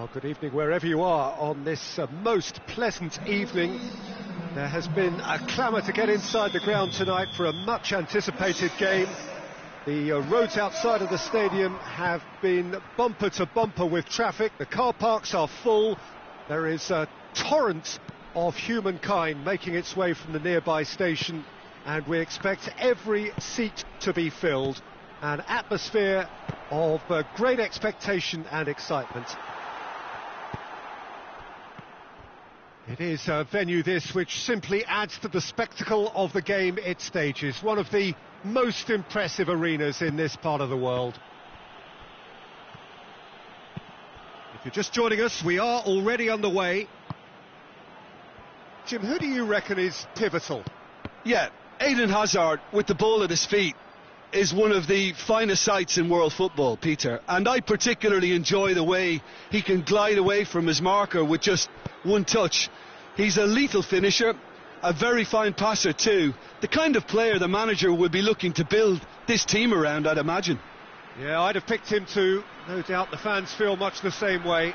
Well, good evening wherever you are on this most pleasant evening. There has been a clamour to get inside the ground tonight for a much anticipated game. The roads outside of the stadium have been bumper to bumper with traffic. The car parks are full. There is a torrent of humankind making its way from the nearby station, and we expect every seat to be filled. An atmosphere of great expectation and excitement. It is a venue this which simply adds to the spectacle of the game it stages. One of the most impressive arenas in this part of the world. If you're just joining us, we are already underway. Jim, who do you reckon is pivotal? Yeah, Eden Hazard with the ball at his feet is one of the finest sights in world football, Peter. And I particularly enjoy the way he can glide away from his marker with just one touch. He's a lethal finisher, a very fine passer too. The kind of player the manager would be looking to build this team around, I'd imagine. Yeah, I'd have picked him too. No doubt the fans feel much the same way.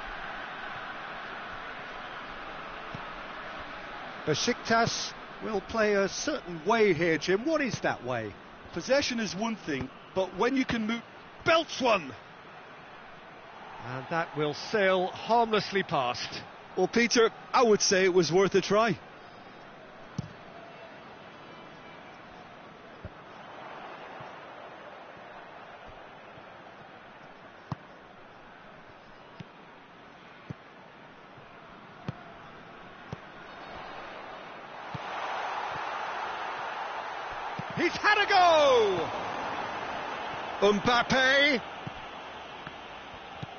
Besiktas will play a certain way here, Jim. What is that way? Possession is one thing, but when you can move... Belts one! And that will sail harmlessly past. Well, Peter, I would say it was worth a try. He's had a go! Mbappe!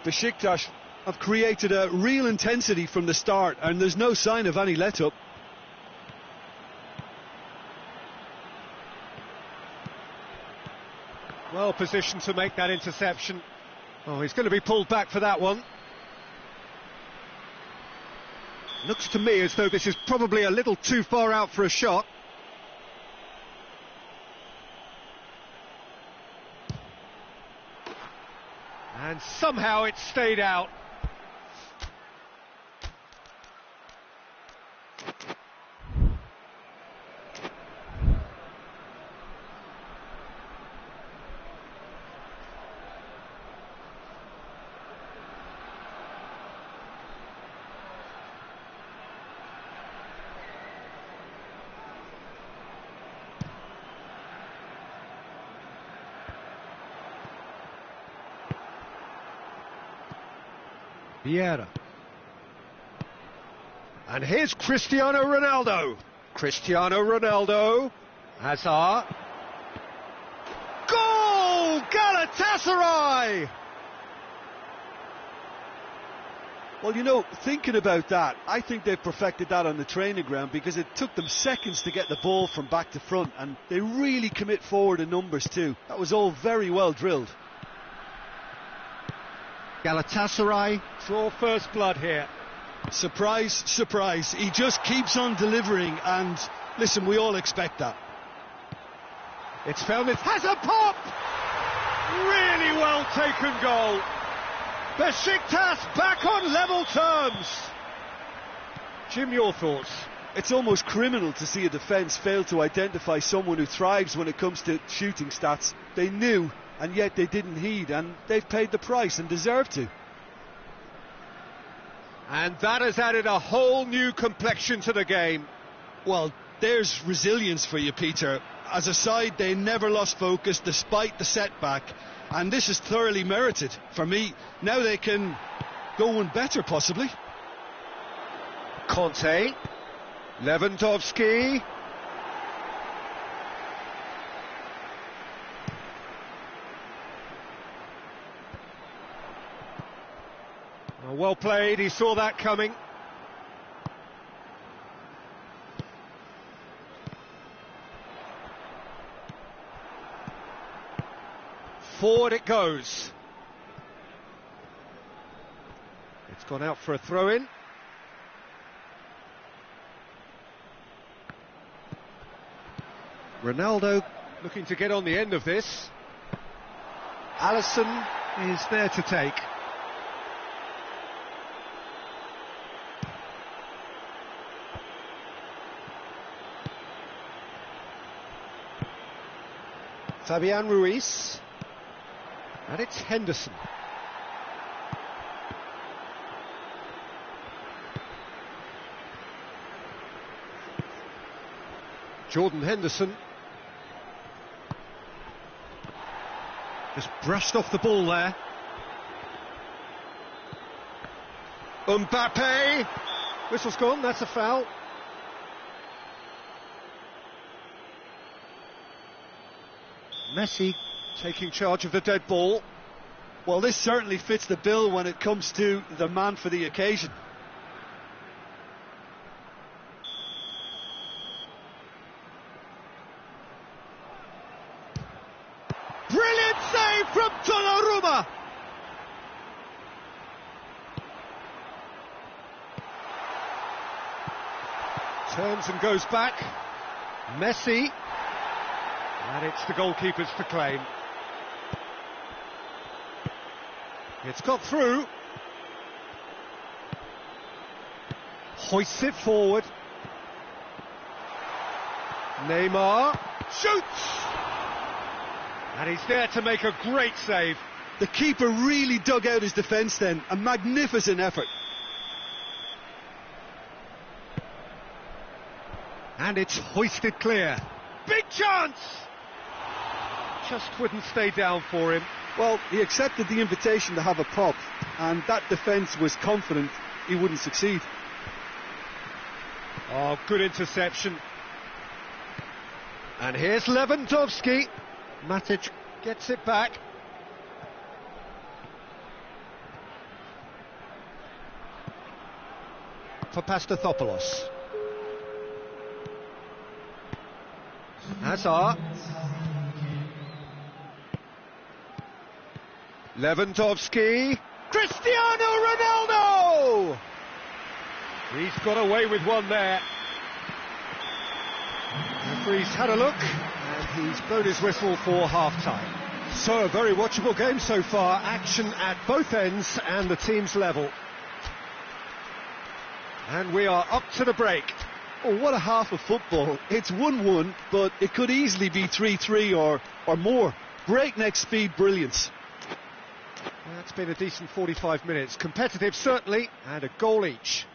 Besiktas have created a real intensity from the start, and there's no sign of any let-up. Well positioned to make that interception. Oh, he's going to be pulled back for that one. Looks to me as though this is probably a little too far out for a shot. And somehow it stayed out. Vieira. And here's Cristiano Ronaldo. Cristiano Ronaldo. Hazard. Goal! Galatasaray! Well, you know, thinking about that, I think they've perfected that on the training ground, because it took them seconds to get the ball from back to front, and they really commit forward in numbers too. That was all very well drilled. Galatasaray draw first blood here. Surprise, surprise. He just keeps on delivering, and listen, we all expect that. It's found, it has a pop! Really well taken goal. Besiktas back on level terms. Jim, your thoughts? It's almost criminal to see a defence fail to identify someone who thrives when it comes to shooting stats. They knew, and yet they didn't heed, and they've paid the price and deserve to. And that has added a whole new complexion to the game. Well, there's resilience for you, Peter. As a side, they never lost focus despite the setback, and this is thoroughly merited. For me, now they can go one better, possibly. Conte, Lewandowski. Well played, he saw that coming. Forward it goes. It's gone out for a throw-in. Ronaldo looking to get on the end of this. Alisson is there to take. Fabian Ruiz. And it's Henderson. Jordan Henderson. Just brushed off the ball there. Mbappe. Whistle's gone, that's a foul. Messi taking charge of the dead ball. Well, this certainly fits the bill when it comes to the man for the occasion. Brilliant save from Donnarumma. Turns and goes back. Messi. And it's the goalkeeper's to claim. It's got through. Hoists it forward. Neymar shoots. And he's there to make a great save. The keeper really dug out his defence then. A magnificent effort. And it's hoisted clear. Big chance! Just wouldn't stay down for him. Well, he accepted the invitation to have a pop, and that defence was confident he wouldn't succeed. Oh, good interception. And here's Lewandowski. Matic gets it back. For Pastathopoulos. Hazard. Lewandowski. Cristiano Ronaldo! He's got away with one there. The referee's had a look, and he's blown his whistle for half-time. So a very watchable game so far. Action at both ends and the team's level. And we are up to the break. Oh, what a half of football. It's 1-1, but it could easily be 3-3 or more. Breakneck speed brilliance. That's been a decent 45 minutes. Competitive, certainly, and a goal each.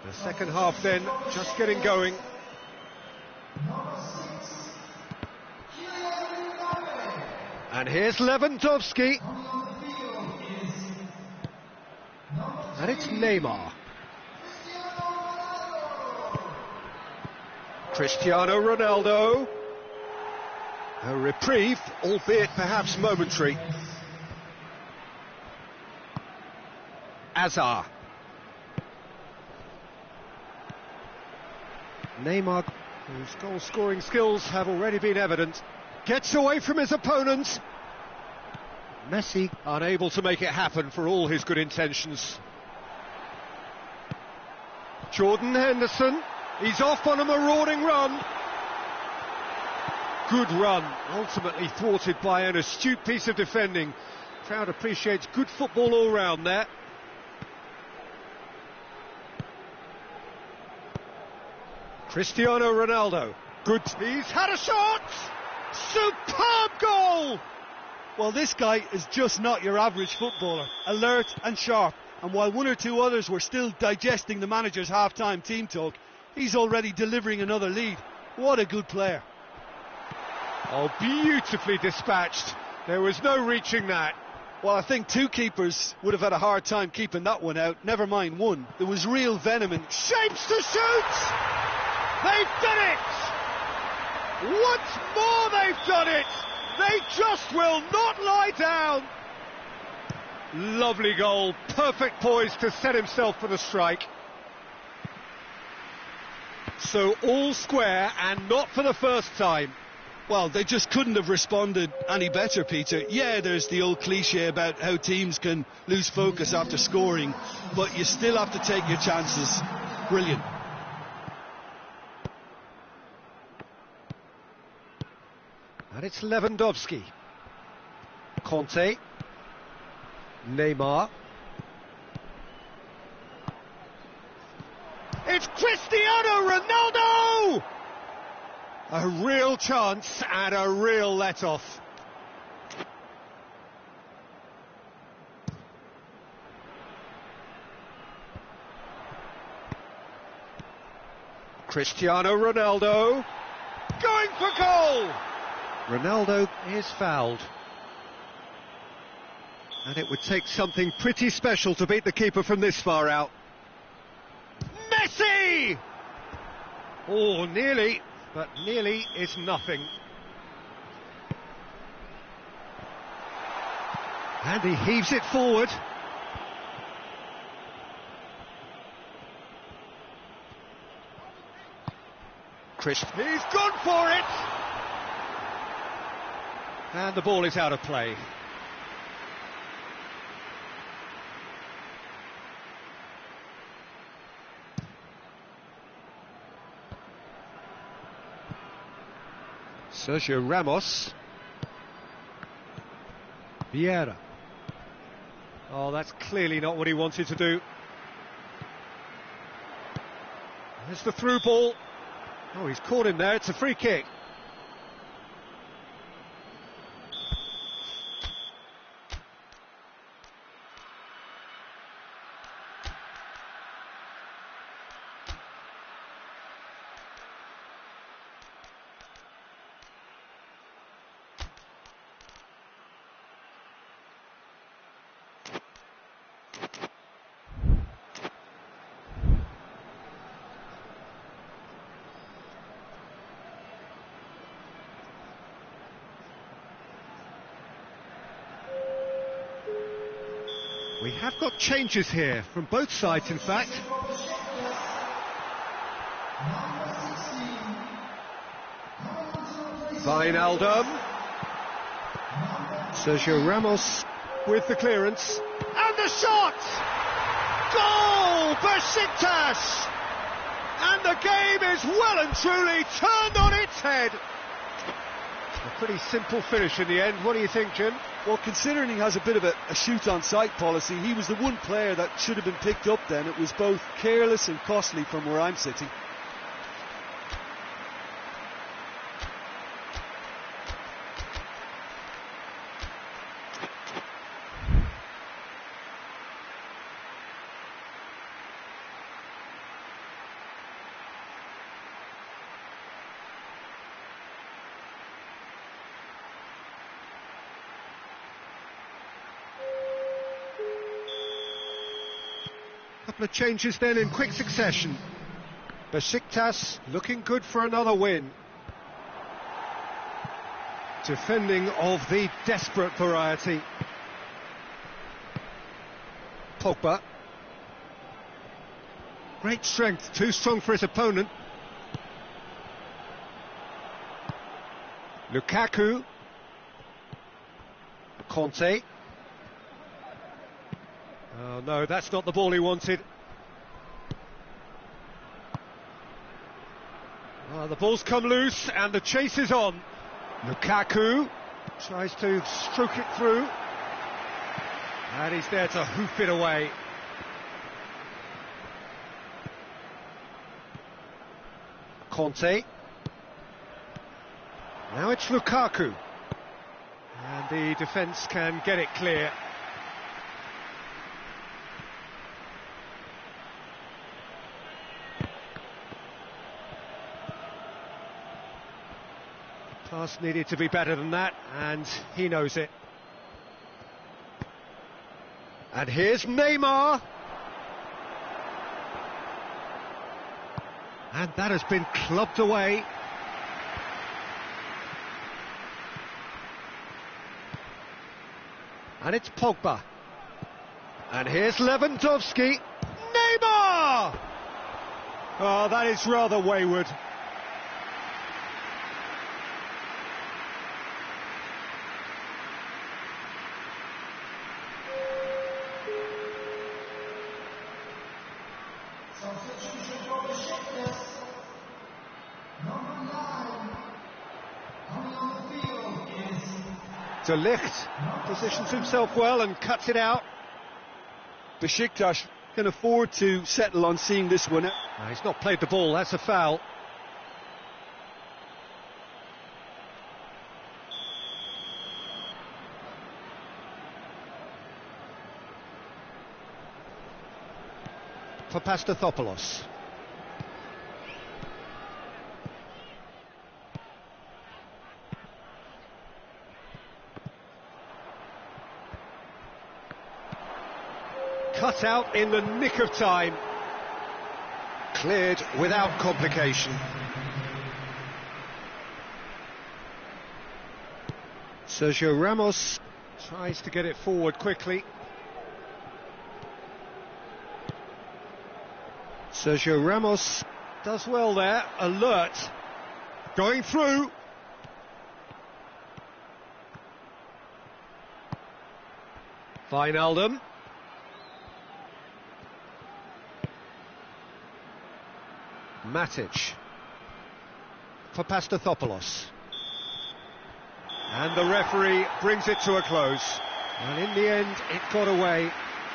The second half then, just getting going. And here's Lewandowski. And it's Neymar. Cristiano Ronaldo. A reprieve, albeit perhaps momentary. Hazard. Neymar, whose goal-scoring skills have already been evident, gets away from his opponent. Messi unable to make it happen for all his good intentions. Jordan Henderson, he's off on a marauding run. Good run, ultimately thwarted by an astute piece of defending. Crowd appreciates good football all round there. Cristiano Ronaldo, good, he's had a shot! Superb goal! Well, this guy is just not your average footballer, alert and sharp, and while one or two others were still digesting the manager's half-time team talk, he's already delivering another lead. What a good player. Oh, beautifully dispatched. There was no reaching that. Well, I think two keepers would have had a hard time keeping that one out, never mind one. There was real venom in... Shapes to shoot! They've done it! Once more they've done it! They just will not lie down! Lovely goal, perfect poise to set himself for the strike. So all square, and not for the first time. Well, they just couldn't have responded any better, Peter. Yeah, there's the old cliche about how teams can lose focus after scoring, but you still have to take your chances. Brilliant. And it's Lewandowski. Conte. Neymar. It's Cristiano Ronaldo! A real chance and a real let-off. Cristiano Ronaldo going for goal! Ronaldo is fouled. And it would take something pretty special to beat the keeper from this far out. Messi! Oh, nearly, but nearly is nothing. And he heaves it forward. He's gone for it! And the ball is out of play. Sergio Ramos. Vieira. Oh, that's clearly not what he wanted to do. There's the through ball. Oh, he's caught him there. It's a free kick. We have got changes here, from both sides in fact. Wijnaldum. Sergio Ramos with the clearance. And the shot! Goal! Besiktas! And the game is well and truly turned on its head. A pretty simple finish in the end. What do you think, Jim? Well, considering he has a bit of a shoot-on-sight policy, he was the one player that should have been picked up then. It was both careless and costly from where I'm sitting. Couple of changes then in quick succession. Besiktas looking good for another win. Defending of the desperate variety. Pogba. Great strength, too strong for his opponent. Lukaku. Conte. Oh no, that's not the ball he wanted. Oh, the ball's come loose and the chase is on. Lukaku tries to stroke it through. And he's there to hoof it away. Conte. Now it's Lukaku. And the defence can get it clear. Pass needed to be better than that, and he knows it. And here's Neymar. And that has been clubbed away. And it's Pogba. And here's Lewandowski. Neymar! Oh, that is rather wayward. De Ligt positions himself well and cuts it out. Besiktas can afford to settle on seeing this one out. He's not played the ball, that's a foul. For Pastathopoulos. Cut out in the nick of time. Cleared without complication. Sergio Ramos tries to get it forward quickly. Sergio Ramos does well there, alert. Going through. Wijnaldum. Matic for Pastathopoulos, and the referee brings it to a close. And in the end it got away.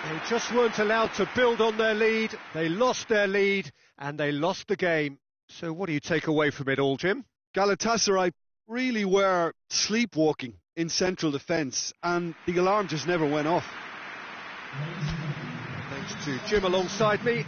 They just weren't allowed to build on their lead. They lost their lead and they lost the game. So what do you take away from it all, Jim? Galatasaray really were sleepwalking in central defence, and the alarm just never went off. Thanks to Jim alongside me.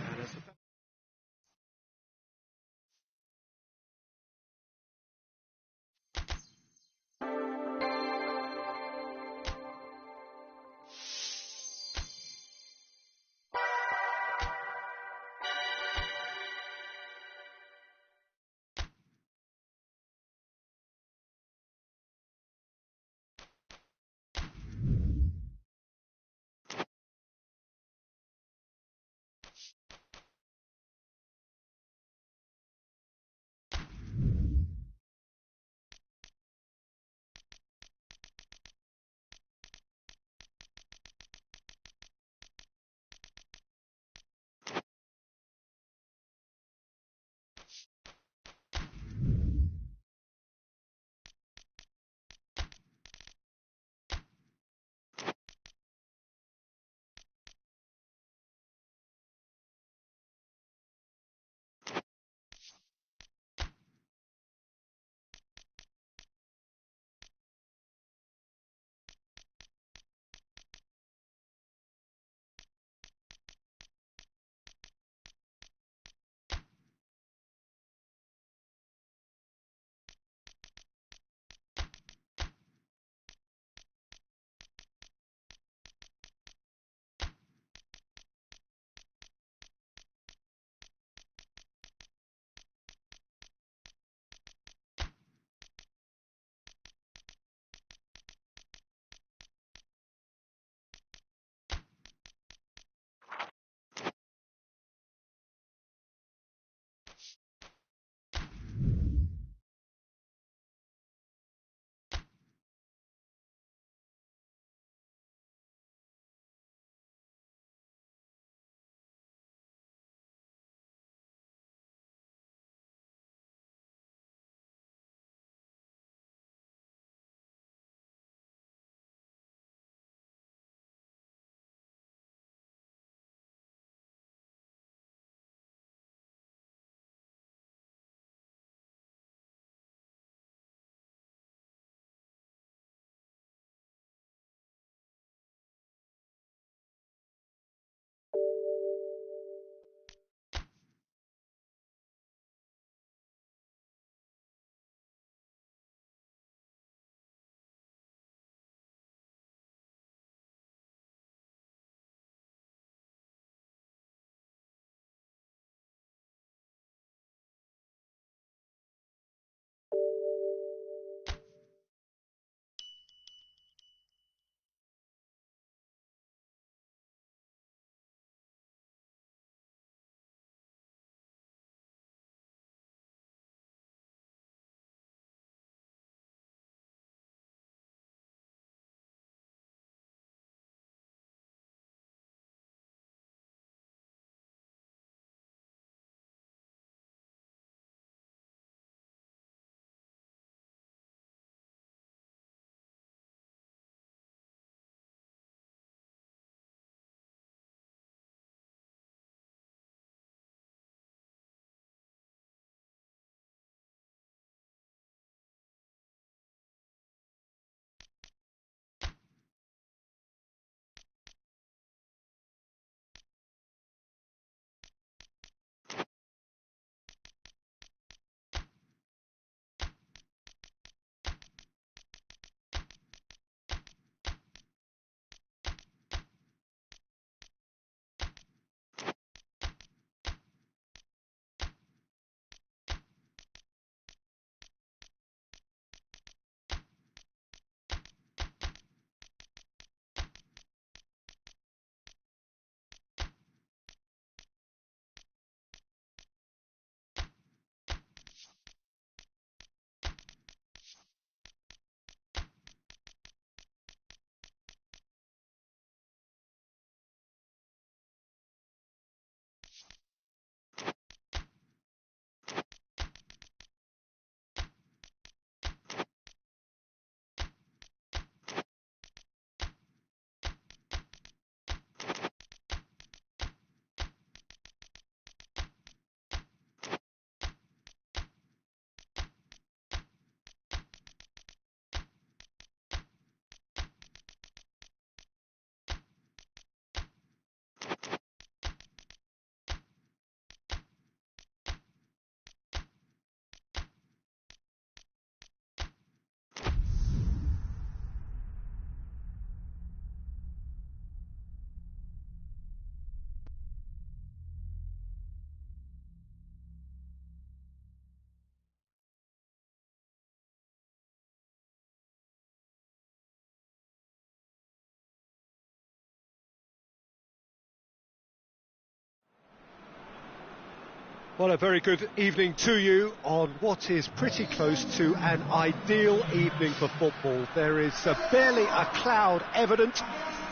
Well, a very good evening to you on what is pretty close to an ideal evening for football. There is barely a cloud evident.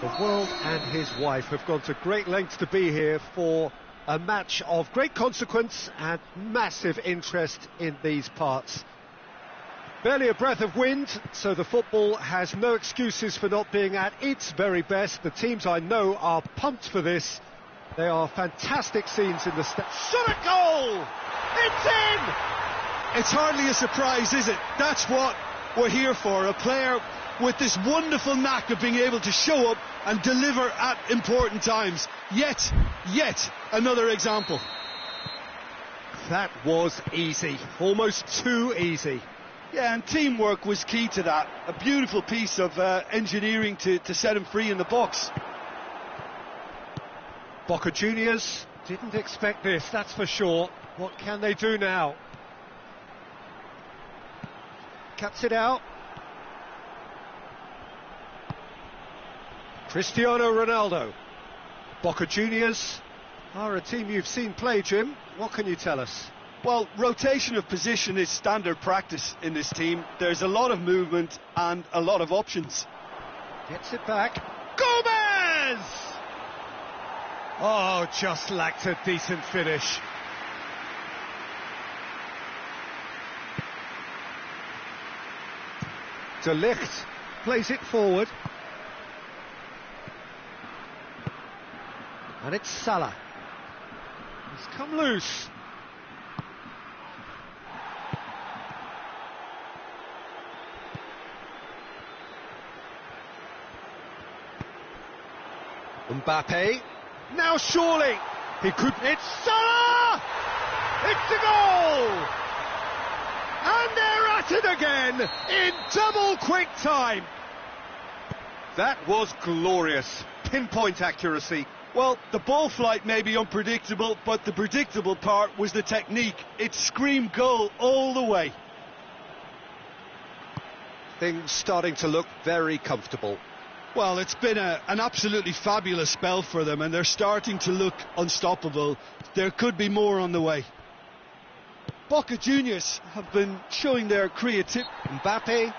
The world and his wife have gone to great lengths to be here for a match of great consequence and massive interest in these parts. Barely a breath of wind, so the football has no excuses for not being at its very best. The teams I know are pumped for this. They are fantastic scenes in the shot at goal! It's in! It's hardly a surprise, is it? That's what we're here for. A player with this wonderful knack of being able to show up and deliver at important times. Yet another example. That was easy. Almost too easy. Yeah, and teamwork was key to that. A beautiful piece of engineering to set him free in the box. Boca Juniors didn't expect this, that's for sure. What can they do now? Cuts it out. Cristiano Ronaldo. Boca Juniors are a team you've seen play, Jim. What can you tell us? Well, rotation of position is standard practice in this team. There's a lot of movement and a lot of options. Gets it back. Gomez! Oh, just lacked a decent finish. De Ligt plays it forward. And it's Salah. He's come loose. Mbappe. Now surely he could. It's Salah! It's a goal! And they're at it again in double quick time. That was glorious. Pinpoint accuracy. Well, the ball flight may be unpredictable, but the predictable part was the technique. It screamed goal all the way. Things starting to look very comfortable. Well, it's been an absolutely fabulous spell for them, and they're starting to look unstoppable. There could be more on the way. Boca Juniors have been showing their creativity. Mbappe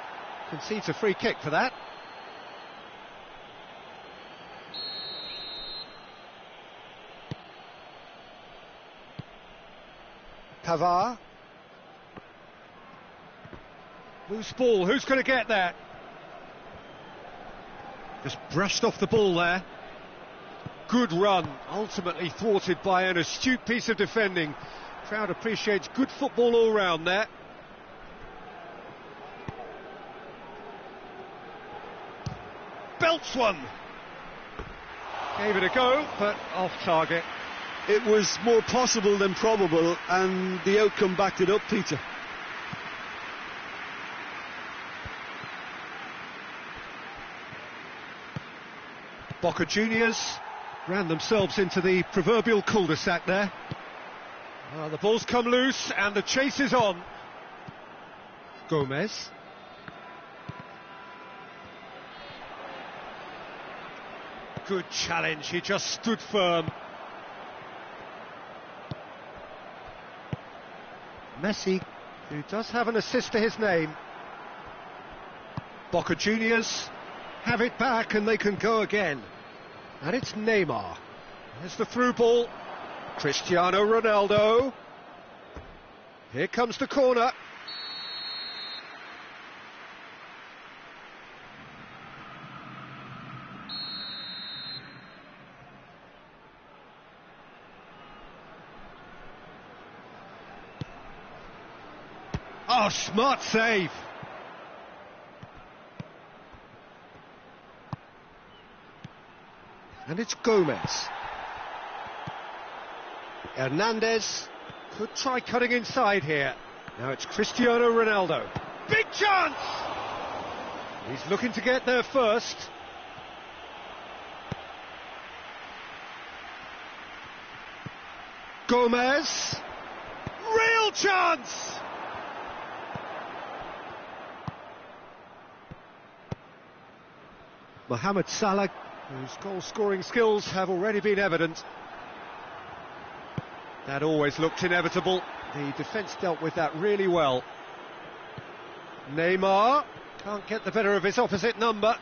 concedes a free kick for that. Pavard. Loose ball, who's going to get that? Just brushed off the ball there. Good run, ultimately thwarted by an astute piece of defending. Crowd appreciates good football all round there. Belts one. Gave it a go, but off target. It was more possible than probable, and the outcome backed it up, Peter. Boca Juniors ran themselves into the proverbial cul-de-sac there. The ball's come loose and the chase is on. Gomez. Good challenge, he just stood firm. Messi, who does have an assist to his name. Boca Juniors have it back and they can go again. And it's Neymar. There's the through ball. Cristiano Ronaldo. Here comes the corner. Oh, smart save. And it's Gomez. Hernandez could try cutting inside here. Now it's Cristiano Ronaldo. Big chance! He's looking to get there first. Gomez. Real chance! Mohamed Salah, whose goal-scoring skills have already been evident. That always looked inevitable. The defence dealt with that really well. Neymar can't get the better of his opposite number.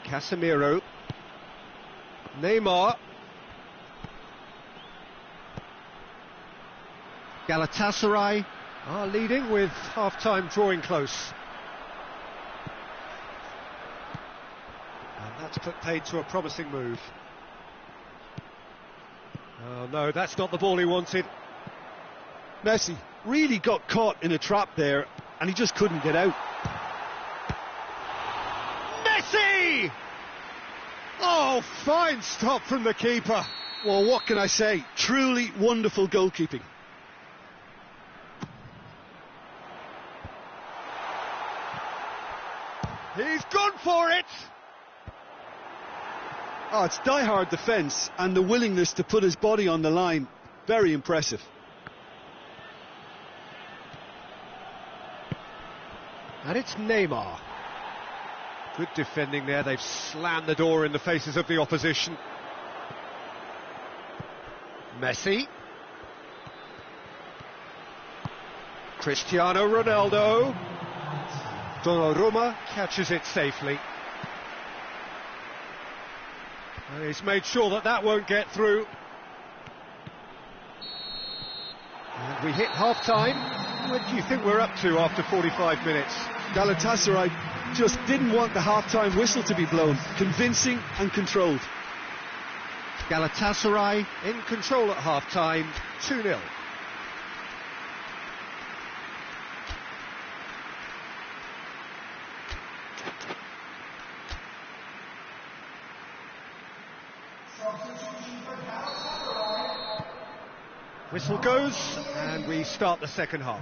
Casemiro. Neymar. Galatasaray are leading with half-time drawing close. And that's put paid to a promising move. Oh no, that's not the ball he wanted. Messi really got caught in a trap there and he just couldn't get out. Messi! Oh, fine stop from the keeper. Well, what can I say? Truly wonderful goalkeeping. He's gone for it! Oh, it's die-hard defence and the willingness to put his body on the line. Very impressive. And it's Neymar. Good defending there. They've slammed the door in the faces of the opposition. Messi. Cristiano Ronaldo. Donnarumma catches it safely. And he's made sure that that won't get through. And we hit half-time. What do you think we're up to after 45 minutes? Galatasaray just didn't want the half-time whistle to be blown. Convincing and controlled. Galatasaray in control at half-time, 2-0. Whistle goes, and we start the second half.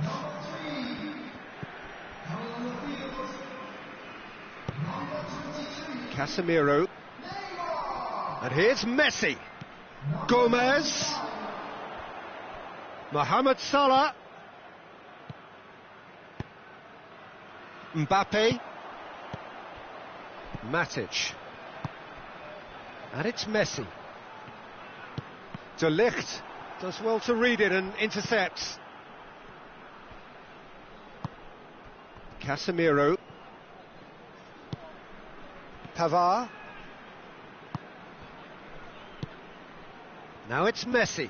Casemiro. And here's Messi. Gomez. Mohamed Salah. Mbappe. Matic. And it's Messi. De Ligt does well to read it and intercepts. Casemiro. Pavard. Now it's Messi.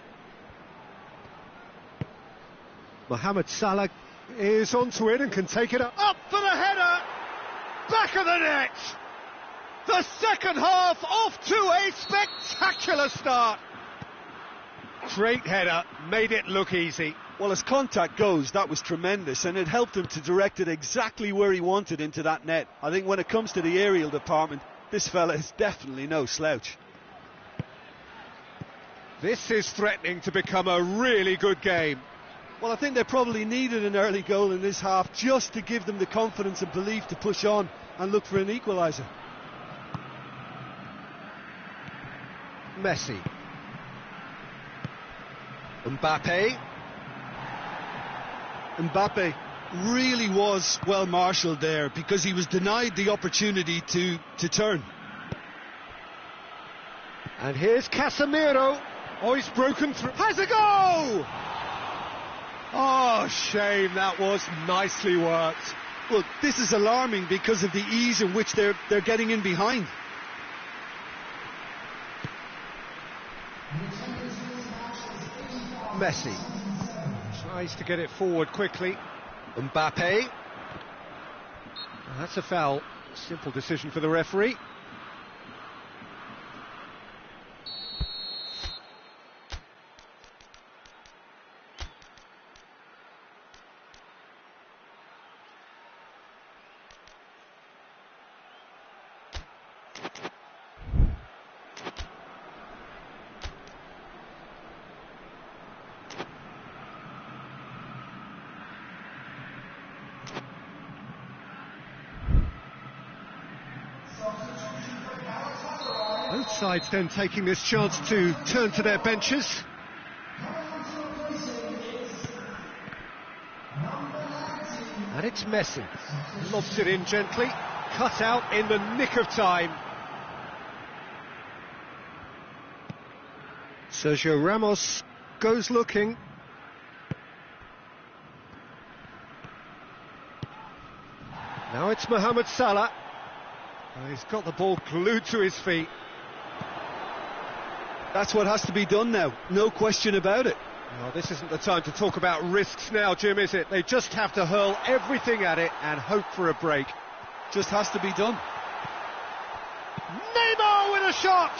Mohamed Salah is onto it and can take it up for the header. Back of the net. The second half off to a spectacular start. Great header, made it look easy. Well, as contact goes, that was tremendous, and it helped him to direct it exactly where he wanted into that net. I think when it comes to the aerial department, this fella is definitely no slouch. This is threatening to become a really good game. Well, I think they probably needed an early goal in this half just to give them the confidence and belief to push on and look for an equaliser. Messi. Mbappe. Mbappe really was well marshalled there because he was denied the opportunity to turn. And here's Casemiro. Oh, he's broken through. Has a goal! Oh, shame, that was nicely worked. Well, this is alarming because of the ease in which they're getting in behind. Messi tries to get it forward quickly. Mbappe. That's a foul. Simple decision for the referee. Both sides then taking this chance to turn to their benches. And it's Messi. Lobs it in gently, cut out in the nick of time. Sergio Ramos goes looking. Now it's Mohamed Salah. He's got the ball glued to his feet. That's what has to be done now, no question about it. Well, this isn't the time to talk about risks now, Jim, is it? They just have to hurl everything at it and hope for a break. Just has to be done. Neymar with a shot!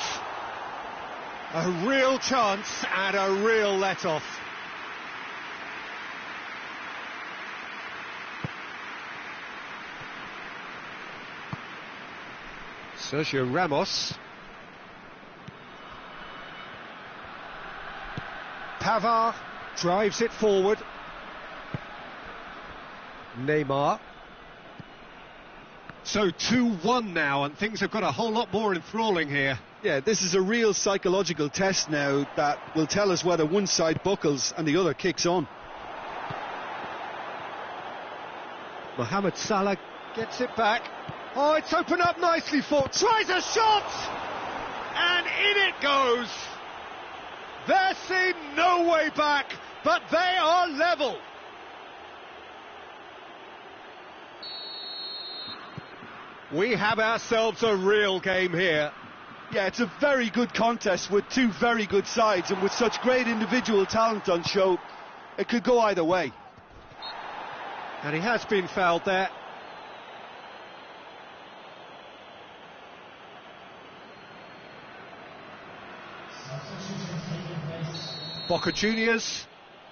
A real chance and a real let-off. Sergio Ramos. Pavard drives it forward. Neymar. So 2-1 now, and things have got a whole lot more enthralling here. Yeah, this is a real psychological test now that will tell us whether one side buckles and the other kicks on. Mohamed Salah gets it back. Oh, it's opened up nicely for... Tries a shot! And in it goes! There seemed no way back, but they are level. We have ourselves a real game here. Yeah, it's a very good contest with two very good sides, and with such great individual talent on show, it could go either way. And he has been fouled there. Boca Juniors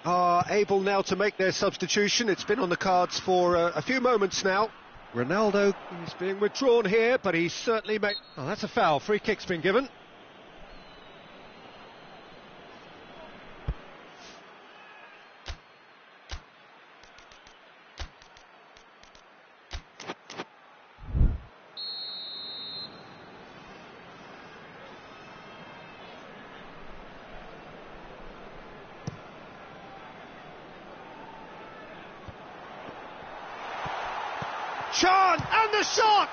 are able now to make their substitution. It's been on the cards for a few moments now. Ronaldo is being withdrawn here, but he's certainly made... Oh, that's a foul. Free kick's been given. Chan, and the shot!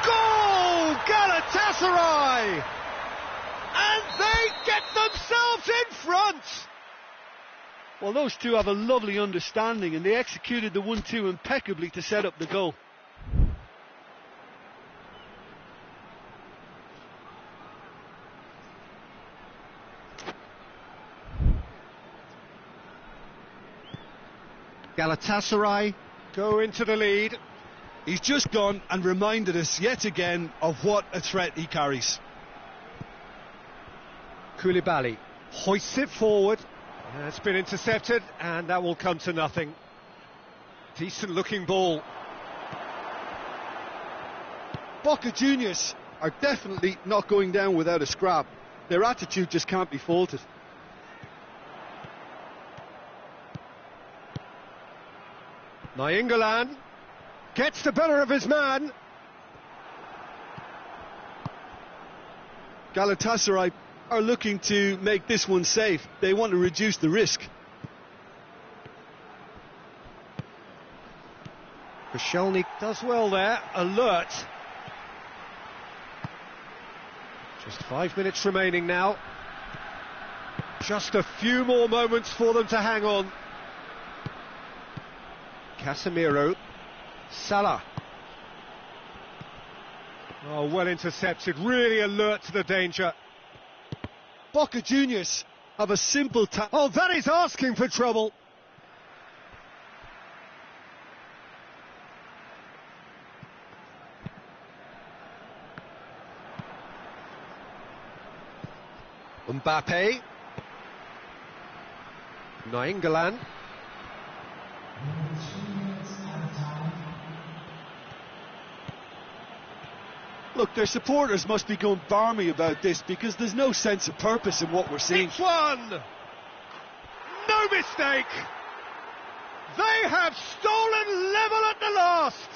Goal! Galatasaray! And they get themselves in front! Well, those two have a lovely understanding, and they executed the 1-2 impeccably to set up the goal. Galatasaray go into the lead. He's just gone and reminded us yet again of what a threat he carries. Koulibaly hoists it forward. It's been intercepted, and that will come to nothing. Decent looking ball. Boca Juniors are definitely not going down without a scrap. Their attitude just can't be faulted. Nainggolan gets the better of his man. Galatasaray are looking to make this one safe. They want to reduce the risk. Koscielny does well there, alert. Just 5 minutes remaining now. Just a few more moments for them to hang on. Casemiro, Salah. Oh, well intercepted, really alert to the danger. Boca Juniors have a simple Oh, that is asking for trouble. Mbappe. Nainggolan. Look, their supporters must be going barmy about this, because there's no sense of purpose in what we're seeing. It's one! No mistake! They have stolen level at the last!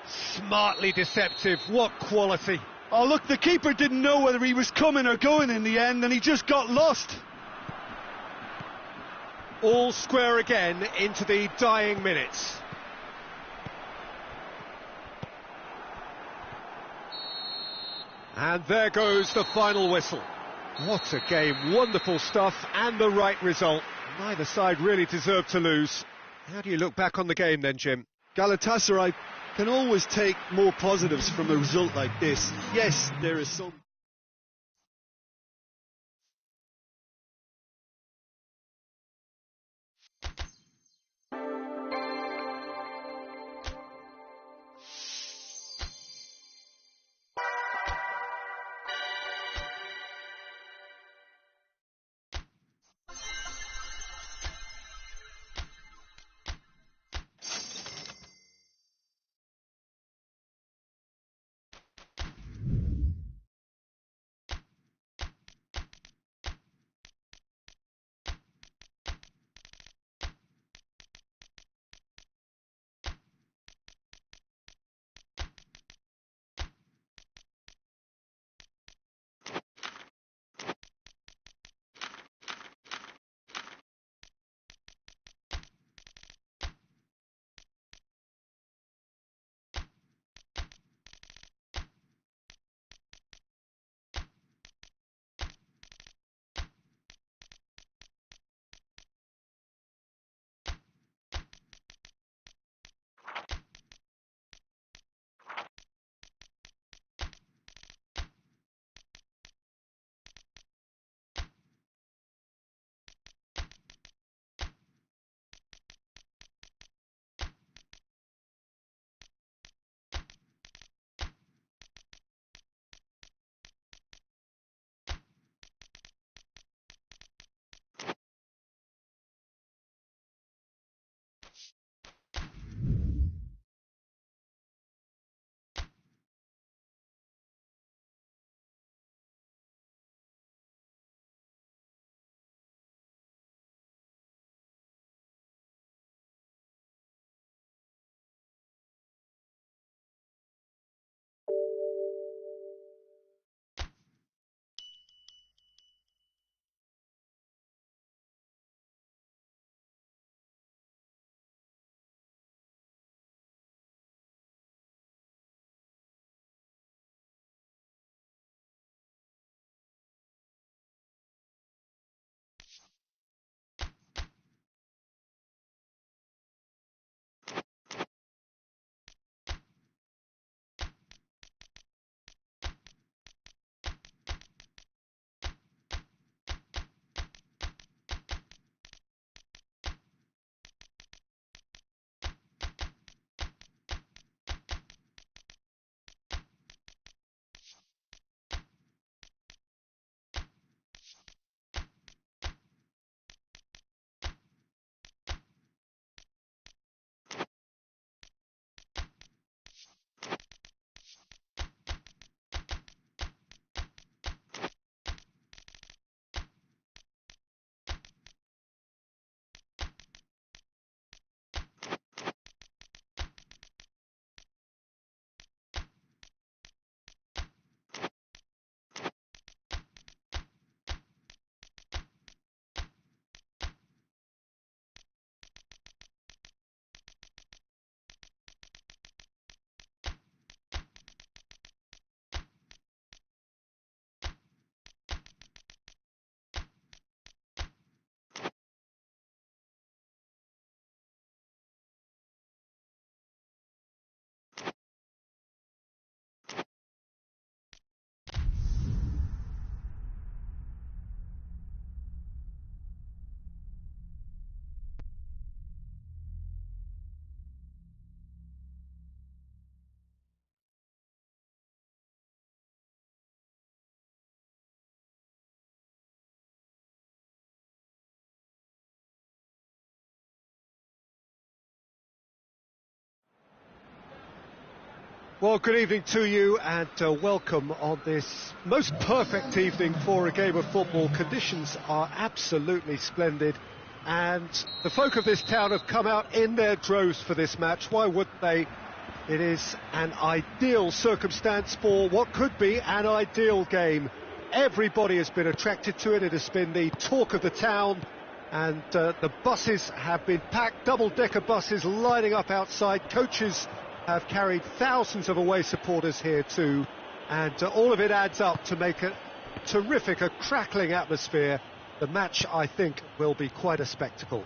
Smartly deceptive, what quality! Oh, look, the keeper didn't know whether he was coming or going in the end, and he just got lost. All square again into the dying minutes. And there goes the final whistle. What a game, wonderful stuff, and the right result. Neither side really deserved to lose. How do you look back on the game then, Jim? Galatasaray can always take more positives from a result like this. Yes, there is some... Well, good evening to you and welcome on this most perfect evening for a game of football. Conditions are absolutely splendid and the folk of this town have come out in their droves for this match. Why wouldn't they? It is an ideal circumstance for what could be an ideal game. Everybody has been attracted to it. It has been the talk of the town And the buses have been packed, double-decker buses lining up outside. Coaches have carried thousands of away supporters here too, and all of it adds up to make a terrific, a crackling atmosphere. The match, I think, will be quite a spectacle.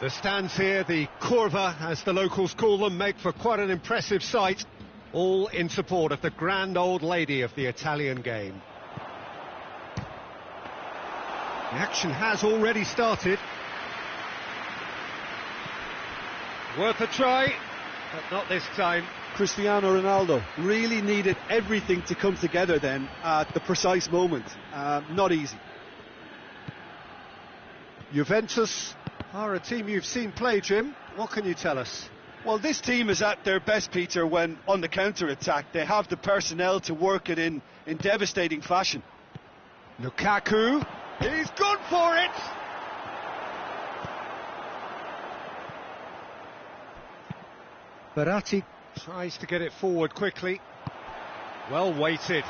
The stands here, the curva, as the locals call them, make for quite an impressive sight, all in support of the grand old lady of the Italian game. The action has already started. Worth a try, but not this time. Cristiano Ronaldo really needed everything to come together then at the precise moment. Not easy. Juventus are a team you've seen play, Jim. What can you tell us? Well, this team is at their best, Peter, when on the counter-attack. They have the personnel to work it in devastating fashion. Lukaku, he's gone for it! Verratti tries to get it forward quickly. Well weighted.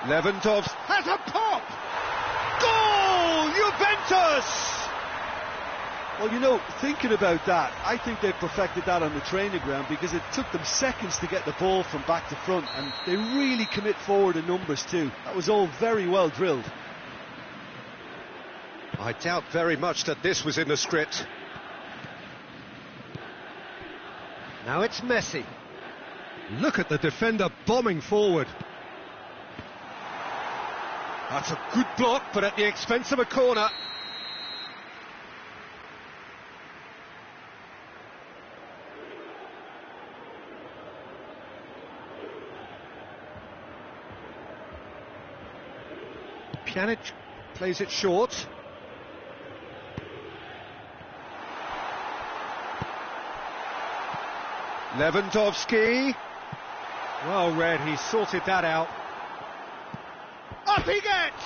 Lewandowski has a pop! Goal! Juventus! Well, you know, thinking about that, I think they perfected that on the training ground because it took them seconds to get the ball from back to front, and they really commit forward in numbers too. That was all very well drilled. I doubt very much that this was in the script. Now it's Messi. Look at the defender bombing forward. That's a good block, but at the expense of a corner. Pjanic plays it short. Lewandowski. Well read, he sorted that out. Up he gets!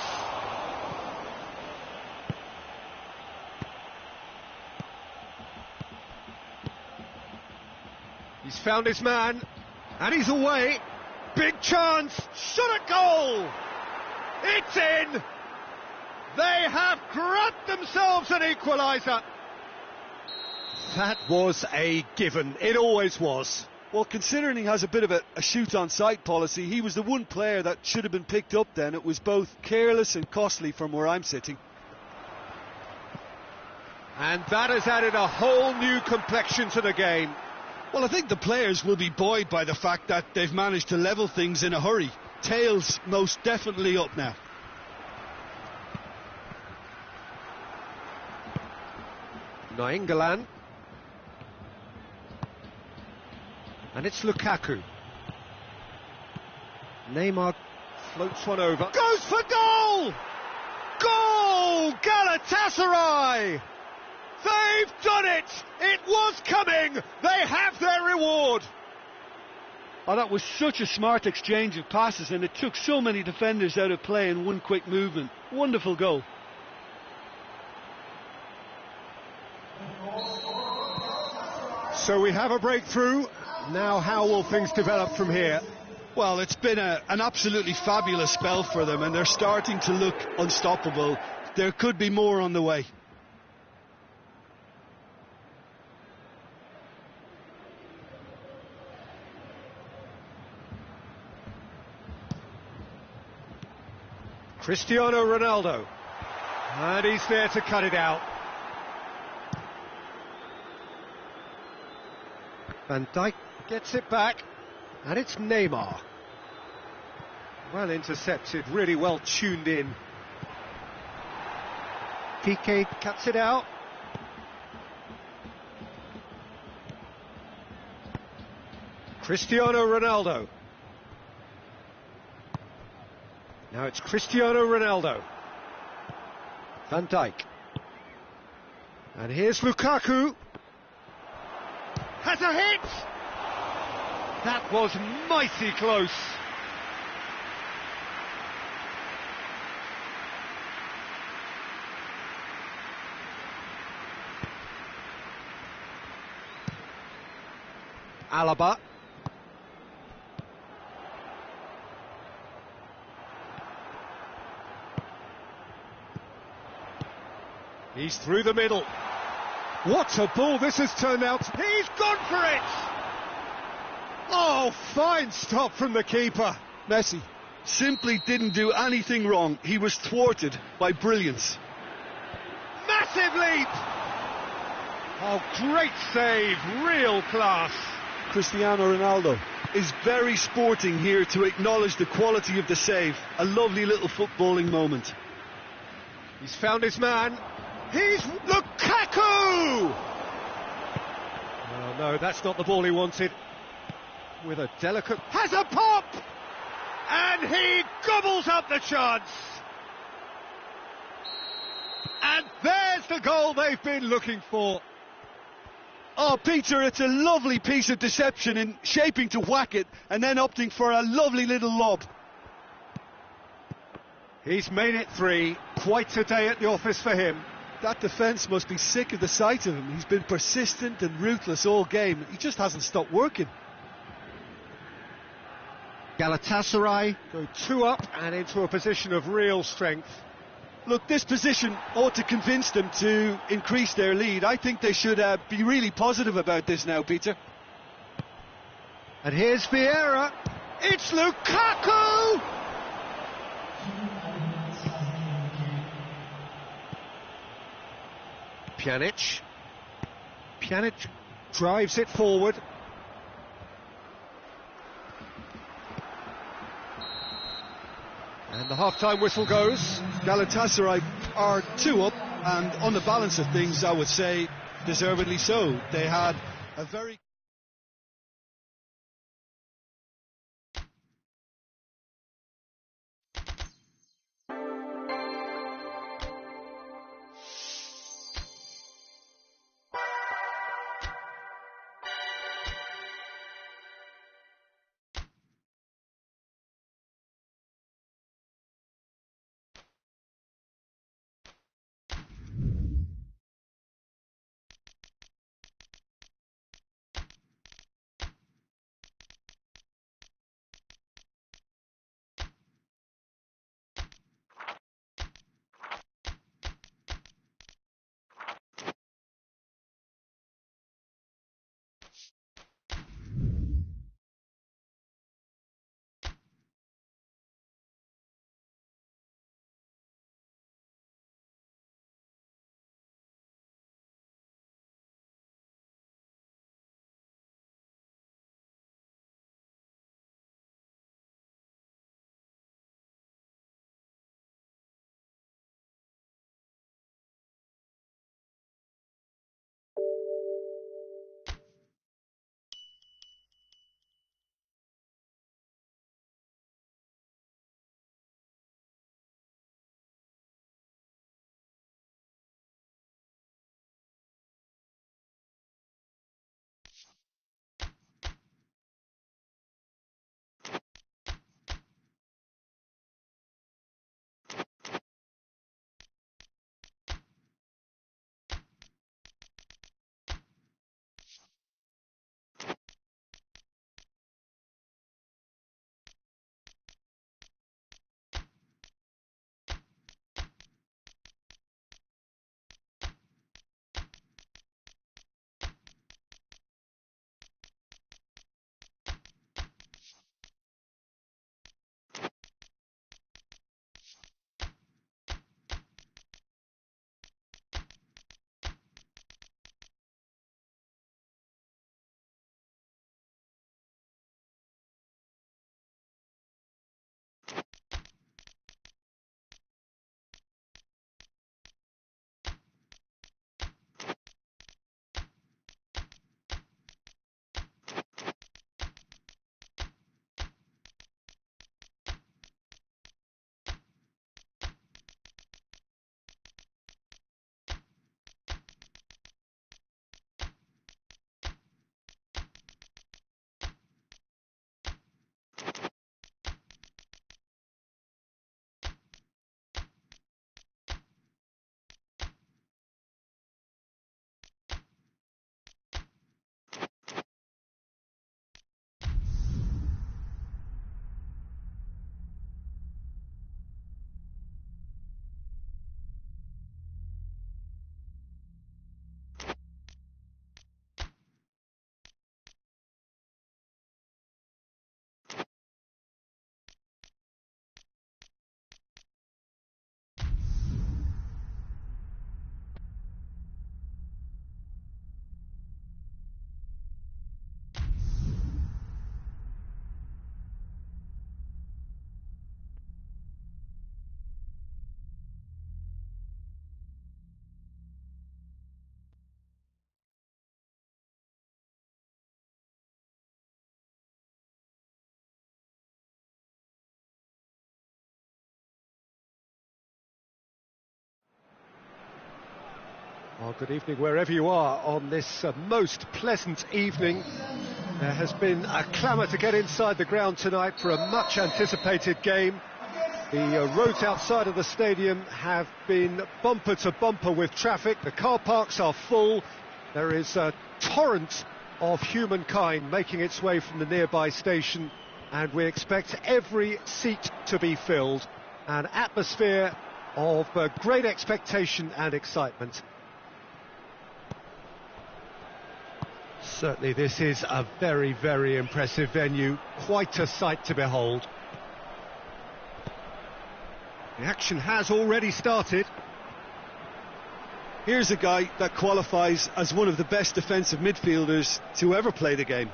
He's found his man, and he's away. Big chance, shot at goal! It's in! They have grabbed themselves an equaliser. That was a given, it always was. Well, considering he has a bit of a shoot-on-sight policy, he was the one player that should have been picked up then. It was both careless and costly from where I'm sitting. And that has added a whole new complexion to the game. Well, I think the players will be buoyed by the fact that they've managed to level things in a hurry. Tails most definitely up now. Nainggolan. And it's Lukaku. Neymar floats one over. Goes for goal! Goal! Galatasaray! They've done it! It was coming! They have their reward! Oh, that was such a smart exchange of passes, and it took so many defenders out of play in one quick movement. Wonderful goal. So we have a breakthrough. Now how will things develop from here? Well, it's been an absolutely fabulous spell for them, and they're starting to look unstoppable. There could be more on the way. Cristiano Ronaldo. And he's there to cut it out. Van Dijk gets it back, and it's Neymar. Well intercepted, really well tuned in. Piqué cuts it out. Cristiano Ronaldo. Now it's Cristiano Ronaldo. Van Dijk. And here's Lukaku. Has a hit! That was mighty close. Alaba. He's through the middle. What a ball this has turned out. He's gone for it! Oh, fine stop from the keeper. Messi simply didn't do anything wrong. He was thwarted by brilliance. Massive leap! Oh, great save, real class. Cristiano Ronaldo is very sporting here to acknowledge the quality of the save. A lovely little footballing moment. He's found his man. He's Lukaku! Oh no, that's not the ball he wanted. With a delicate... has a pop! And he gobbles up the chance! And there's the goal they've been looking for. Oh, Peter, it's a lovely piece of deception in shaping to whack it and then opting for a lovely little lob. He's made it 3. Quite a day at the office for him. That defence must be sick of the sight of him. He's been persistent and ruthless all game. He just hasn't stopped working. Galatasaray go 2 up and into a position of real strength. Look, this position ought to convince them to increase their lead. I think they should be really positive about this now, Peter. And here's Vieira. It's Lukaku! Pjanic drives it forward. And the half-time whistle goes. Galatasaray are 2 up, and on the balance of things, I would say deservedly so. They had a very... Well, good evening wherever you are on this most pleasant evening. There has been a clamour to get inside the ground tonight for a much anticipated game. The roads outside of the stadium have been bumper to bumper with traffic. The car parks are full. There is a torrent of humankind making its way from the nearby station, and we expect every seat to be filled. An atmosphere of great expectation and excitement. Certainly this is a very, very impressive venue, quite a sight to behold. The action has already started. Here's a guy that qualifies as one of the best defensive midfielders to ever play the game.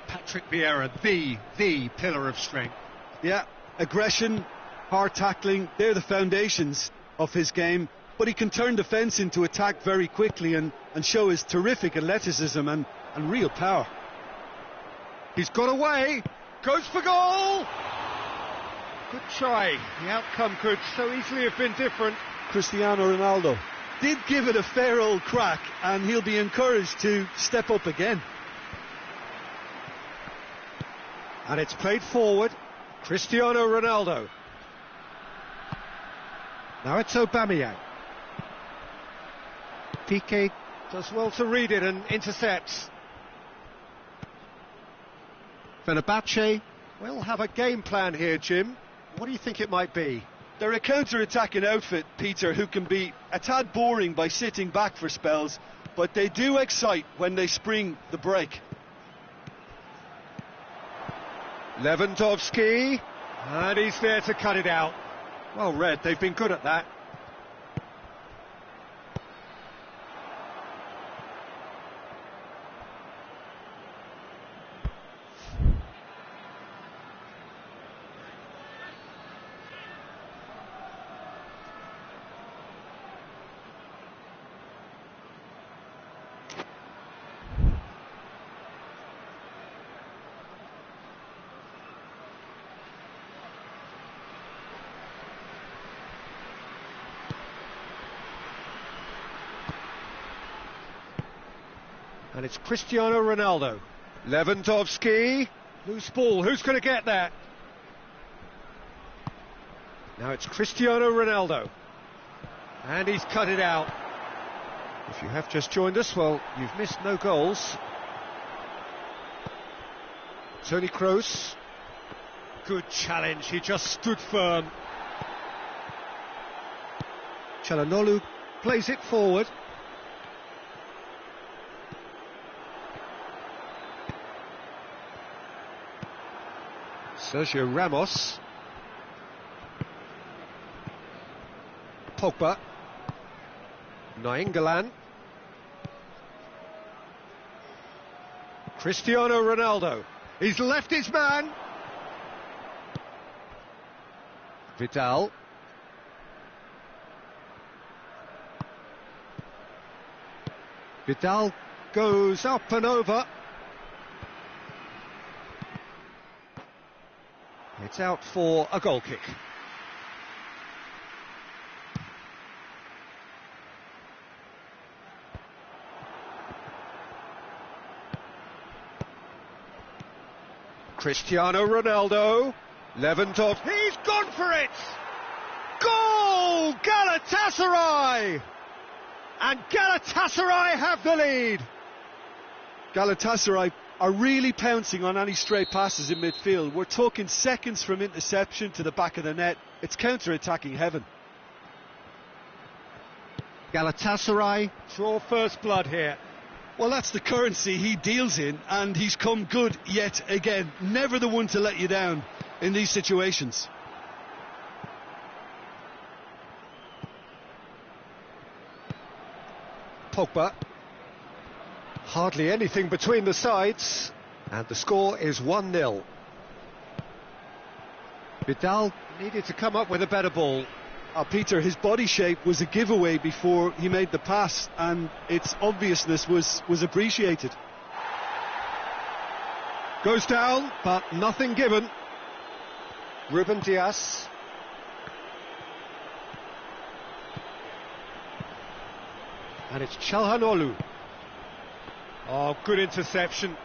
Patrick Vieira, the pillar of strength. Yeah, aggression, hard tackling, they're the foundations of his game, but he can turn defence into attack very quickly and show his terrific athleticism and real power. He's got away, goes for goal! Good try, the outcome could so easily have been different. Cristiano Ronaldo did give it a fair old crack, and he'll be encouraged to step up again. And it's played forward, Cristiano Ronaldo. Now it's Aubameyang. Piqué does well to read it and intercepts. Fenerbahce will have a game plan here, Jim. What do you think it might be? They're a counter-attacking outfit, Peter, who can be a tad boring by sitting back for spells, but they do excite when they spring the break. Lewandowski, and he's there to cut it out. Well read, they've been good at that. And it's Cristiano Ronaldo. Lewandowski. Loose ball. Who's going to get that? Now it's Cristiano Ronaldo. And he's cut it out. If you have just joined us, well, you've missed no goals. Toni Kroos. Good challenge. He just stood firm. Çalhanoğlu plays it forward. Sergio Ramos. Pogba. Nainggolan. Cristiano Ronaldo. He's left his man. Vidal. Vidal goes up and over. It's out for a goal kick. Cristiano Ronaldo. Lewandowski. He's gone for it! Goal! Galatasaray! And Galatasaray have the lead. Galatasaray are really pouncing on any stray passes in midfield. We're talking seconds from interception to the back of the net. It's counter-attacking heaven. Galatasaray draw first blood here. Well, that's the currency he deals in, and he's come good yet again. Never the one to let you down in these situations. Pogba. Hardly anything between the sides, and the score is 1-0. Vidal needed to come up with a better ball. Peter, his body shape was a giveaway before he made the pass, and its obviousness was appreciated. Goes down, but nothing given. Ruben Dias. And it's Çalhanoğlu. Oh, good interception.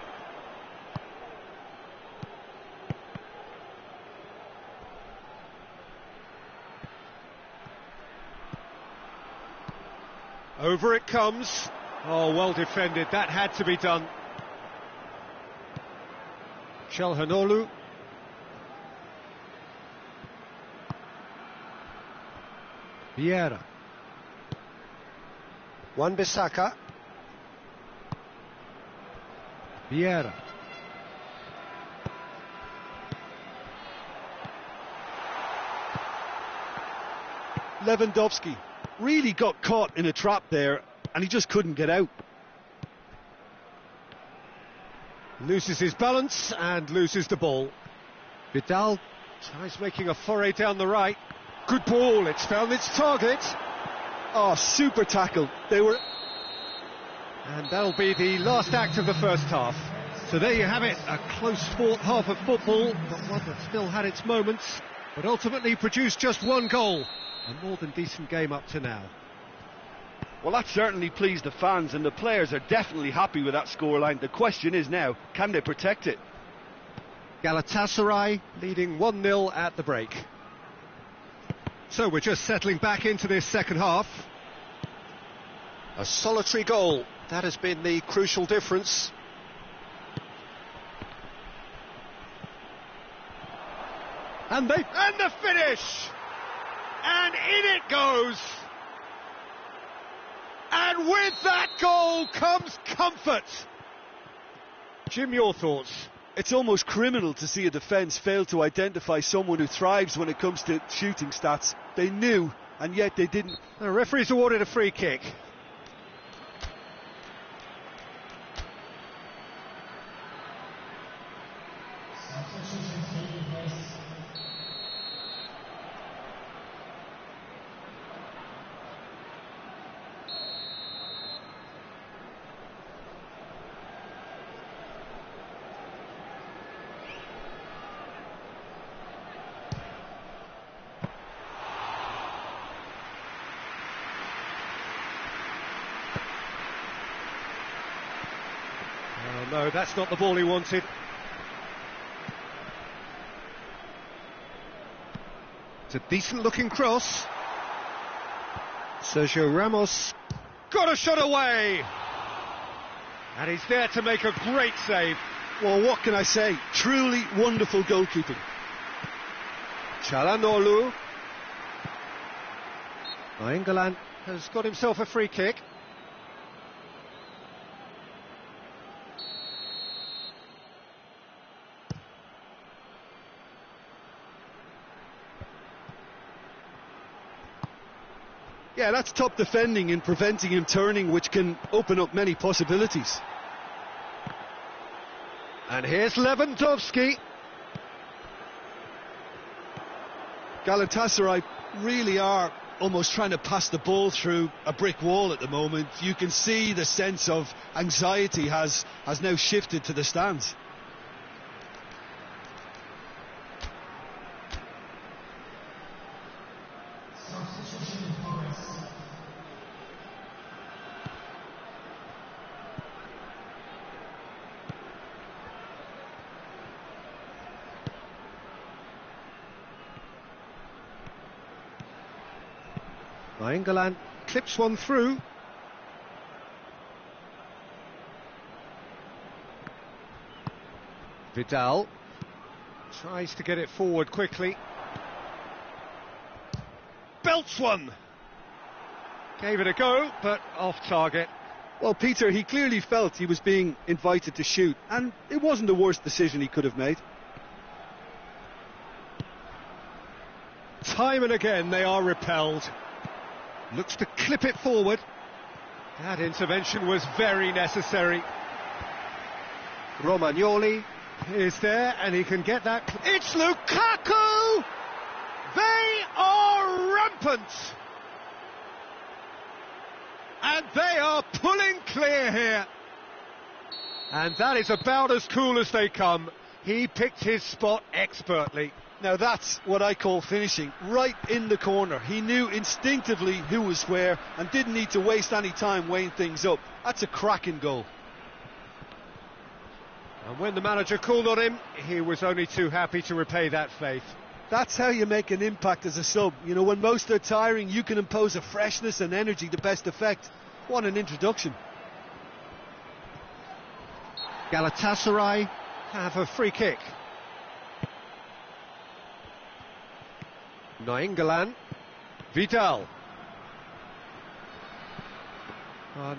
Over it comes. Oh, well defended. That had to be done. Çalhanoğlu. Vieira. Wan-Bissaka. Vieira. Lewandowski really got caught in a trap there and he just couldn't get out. Loses his balance and loses the ball. Vidal tries making a foray down the right. Good ball, it's found its target. Oh, super tackle. They were... And that'll be the last act of the first half. So there you have it, a close fought half of football, but one that still had its moments, but ultimately produced just one goal. A more than decent game up to now. Well, that certainly pleased the fans, and the players are definitely happy with that scoreline. The question is now, can they protect it? Galatasaray leading 1-0 at the break. So we're just settling back into this second half. A solitary goal, that has been the crucial difference. And the finish! And in it goes! And with that goal comes comfort! Jim, your thoughts? It's almost criminal to see a defence fail to identify someone who thrives when it comes to shooting stats. They knew, and yet they didn't. The referee's awarded a free kick. Oh, no, that's not the ball he wanted. It's a decent looking cross. Sergio Ramos got a shot away. And he's there to make a great save. Well, what can I say? Truly wonderful goalkeeping. Çalhanoğlu. England has got himself a free kick. Yeah, that's top defending and preventing him turning, which can open up many possibilities. And here's Lewandowski. Galatasaray really are almost trying to pass the ball through a brick wall at the moment. You can see the sense of anxiety has now shifted to the stands. England clips one through. Vidal tries to get it forward quickly. Belts one. Gave it a go, but off target. Well, Peter, he clearly felt he was being invited to shoot, and it wasn't the worst decision he could have made. Time and again they are repelled. Looks to clip it forward. That intervention was very necessary. Romagnoli is there and he can get that. It's Lukaku! They are rampant! And they are pulling clear here. And that is about as cool as they come. He picked his spot expertly. Now that's what I call finishing, right in the corner. He knew instinctively who was where and didn't need to waste any time weighing things up. That's a cracking goal. And when the manager called on him, he was only too happy to repay that faith. That's how you make an impact as a sub. You know, when most are tiring, you can impose a freshness and energy to best effect. What an introduction. Galatasaray have a free kick. Nainggolan, Vidal.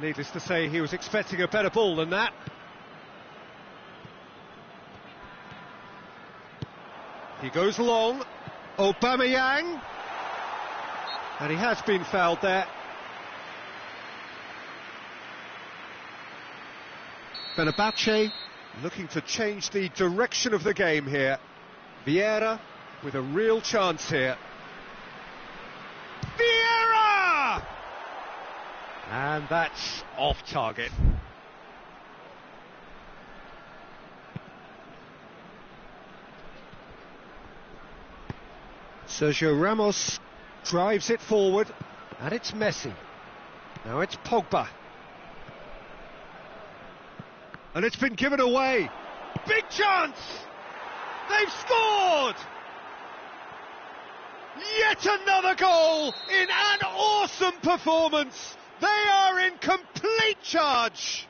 Needless to say, he was expecting a better ball than that. He goes long. Aubameyang. And he has been fouled there. Fenerbahce looking to change the direction of the game here. Vieira with a real chance here. Vieira! And that's off target. Sergio Ramos drives it forward, and it's Messi. Now it's Pogba. And it's been given away. Big chance! They've scored! Yet another goal in an awesome performance. They are in complete charge.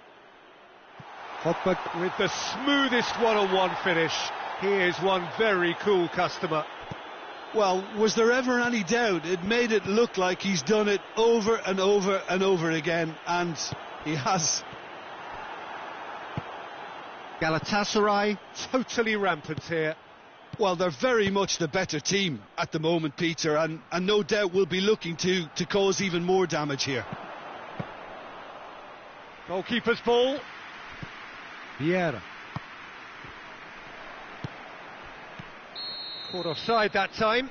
Pogba with the smoothest one-on-one finish. He is one very cool customer. Well, was there ever any doubt? It made it look like he's done it over and over and over again, and he has. Galatasaray totally rampant here. Well, they're very much the better team at the moment, Peter, and no doubt will be looking to cause even more damage here. Goalkeeper's ball. Vieira. Caught offside that time.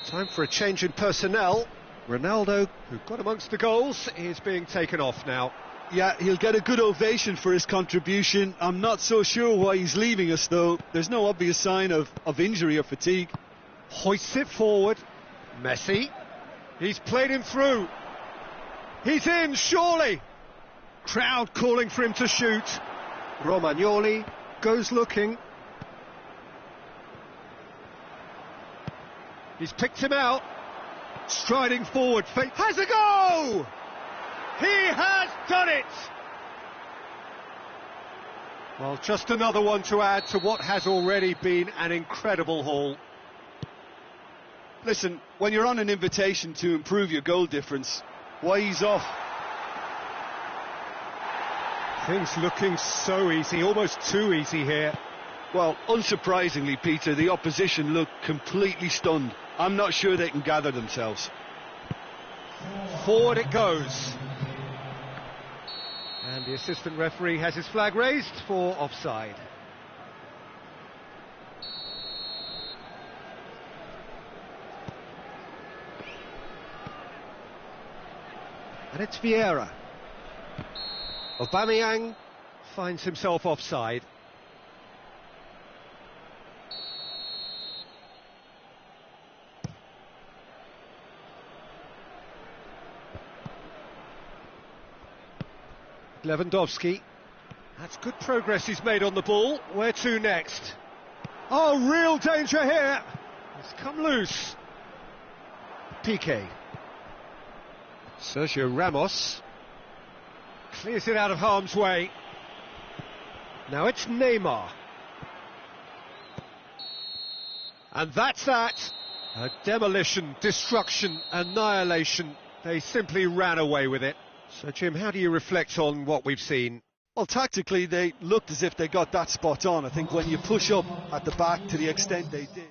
Time for a change in personnel. Ronaldo, who got amongst the goals, is being taken off now. Yeah, he'll get a good ovation for his contribution. I'm not so sure why he's leaving us, though. There's no obvious sign of injury or fatigue. Hoists it forward. Messi. He's played him through. He's in, surely. Crowd calling for him to shoot. Romagnoli goes looking. He's picked him out. Striding forward, has a go! He has done it! Well, just another one to add to what has already been an incredible haul. Listen, when you're on an invitation to improve your goal difference, why ease off? Things looking so easy, almost too easy here. Well, unsurprisingly, Peter, the opposition look completely stunned. I'm not sure they can gather themselves. Forward it goes. And the assistant referee has his flag raised for offside. And it's Vieira. Aubameyang finds himself offside. Lewandowski. That's good progress he's made on the ball. Where to next? Oh, real danger here. It's come loose. Piqué. Sergio Ramos. Clears it out of harm's way. Now it's Neymar. And that's that. A demolition, destruction, annihilation. They simply ran away with it. So, Jim, how do you reflect on what we've seen? Well, tactically, they looked as if they got that spot on. I think when you push up at the back to the extent they did.